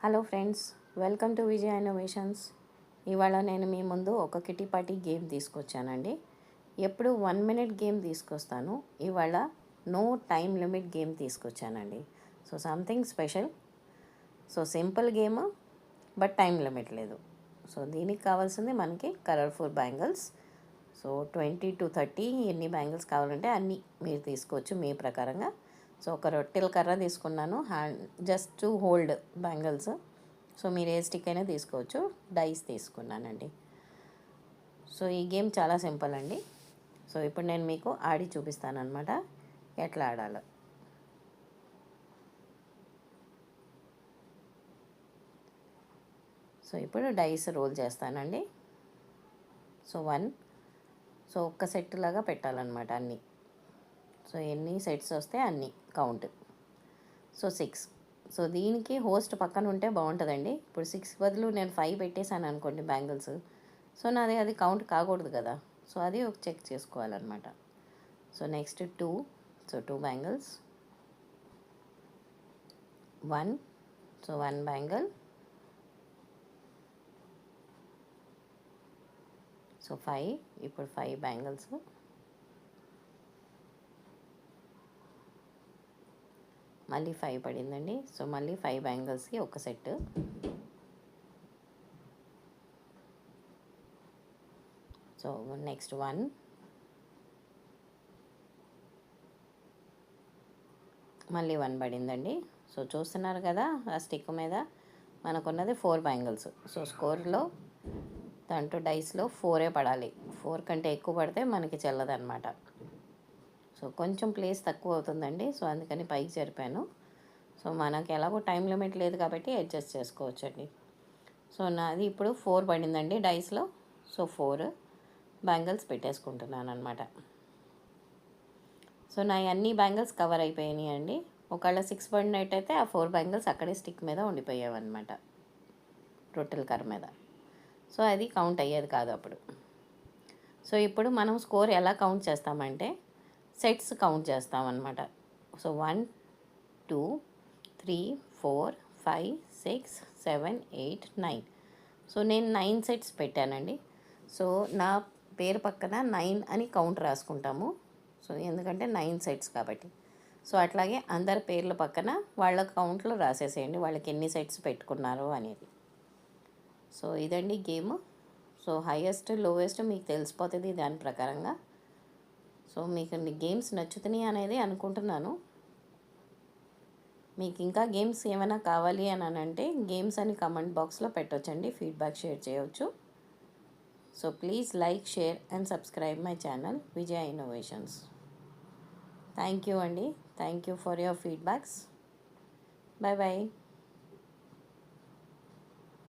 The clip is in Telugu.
Hello friends, welcome to Vijaya innovations. ఇవాళ నేను మీ ముందు ఒక కిటీ పార్టీ గేమ్ తీసుకొచ్చానండి. ఎప్పుడు 1 minute గేమ్ తీసుకొస్తాను. ఇవాళ నో టైం లిమిట్ గేమ్ తీసుకొచ్చానండి. So something special. So simple game, but time limit లేదు. సో దీనికి కావాల్సింది మనకి కలర్ఫుల్ బ్యాంగిల్స్. సో 20 to 30 ఎన్ని బ్యాంగిల్స్ కావాలంటే అన్నీ మీరు తీసుకోవచ్చు మీ ప్రకారంగా. సో ఒక రొట్టెల కర్ర తీసుకున్నాను, hand just to hold bangles. So మీరు ఏ స్టిక్ అయినా తీసుకోవచ్చు. డైస్ తీసుకున్నానండి. సో ఈ గేమ్ చాలా సింపుల్ అండి. సో ఇప్పుడు నేను మీకు ఆడి చూపిస్తాను అనమాట ఎట్లా ఆడాలో. సో ఇప్పుడు డైస్ రోల్ చేస్తానండి. సో 1, సో ఒక్క సెట్ లాగా పెట్టాలన్నమాట అన్నీ. సో ఎన్ని సెట్స్ వస్తే అన్నీ కౌంట్. సో 6. సో దీనికి హోస్ట్ పక్కన ఉంటే బాగుంటుందండి. ఇప్పుడు 6 బదులు నేను 5 పెట్టేశాను అనుకోండి బ్యాంగిల్స్. సో నాది అది కౌంట్ కాకూడదు కదా. సో అది ఒక చెక్ చేసుకోవాలన్నమాట. So next 2. So 2 bangles. 1. So 1 bangle. So 5. ఇప్పుడు 5 బ్యాంగిల్స్. మళ్ళీ 5 పడిందండి. సో మళ్ళీ 5 బ్యాంగిల్స్కి ఒక సెట్. So next 1. మళ్ళీ 1 పడిందండి. సో చూస్తున్నారు కదా ఆ స్టిక్ మీద మనకున్నది 4 బ్యాంగిల్స్. సో స్కోర్లో దాంట్లో డైస్లో 4 పడాలి. 4 కంటే ఎక్కువ పడితే మనకి చెల్లదన్నమాట. సో కొంచెం ప్లేస్ తక్కువ అవుతుందండి. సో అందుకని పైకి జరిపాను. సో మనకి ఎలాగో టైం లిమిట్ లేదు కాబట్టి అడ్జస్ట్ చేసుకోవచ్చండి. సో నాది ఇప్పుడు 4 పడిందండి డైస్లో. సో 4 బ్యాంగిల్స్ పెట్టేసుకుంటున్నాను అనమాట. సో నా అన్ని బ్యాంగిల్స్ కవర్ అయిపోయినాయి అండి. ఒకవేళ 6 పడినట్టయితే ఆ 4 బ్యాంగిల్స్ అక్కడే స్టిక్ మీద ఉండిపోయావన్నమాట, రొట్టెల కర్ర మీద. సో అది కౌంట్ అయ్యేది కాదు అప్పుడు. సో ఇప్పుడు మనం స్కోర్ ఎలా కౌంట్ చేస్తామంటే సెట్స్ కౌంట్ చేస్తామన్నమాట. సో 1, 2, 3, 4, 5, 6, 7, 8, 9. సో నేను 9 సెట్స్ పెట్టానండి. సో నా పేరు పక్కన 9 అని కౌంట్ రాసుకుంటాము. సో ఎందుకంటే 9 సెట్స్ కాబట్టి. సో అట్లాగే అందరి పేర్ల పక్కన వాళ్ళ కౌంట్లో రాసేసేయండి, వాళ్ళకి ఎన్ని సెట్స్ పెట్టుకున్నారు అనేది. సో ఇదండి గేమ్. సో హైయెస్ట్ లోయెస్ట్ మీకు తెలిసిపోతుంది దాని ప్రకారంగా. సో మీకు గేమ్స్ నచ్చుతున్నాయి అనేది అనుకుంటున్నాను. మీకు ఇంకా గేమ్స్ ఏమైనా కావాలి అని అంటే గేమ్స్ అని కమెంట్ బాక్స్లో పెట్టొచ్చండి, ఫీడ్బ్యాక్ షేర్ చేయవచ్చు. So please like, share and subscribe my channel Vijaya innovations. Thank you అండి. Thank you for your feedbacks. Bye bye.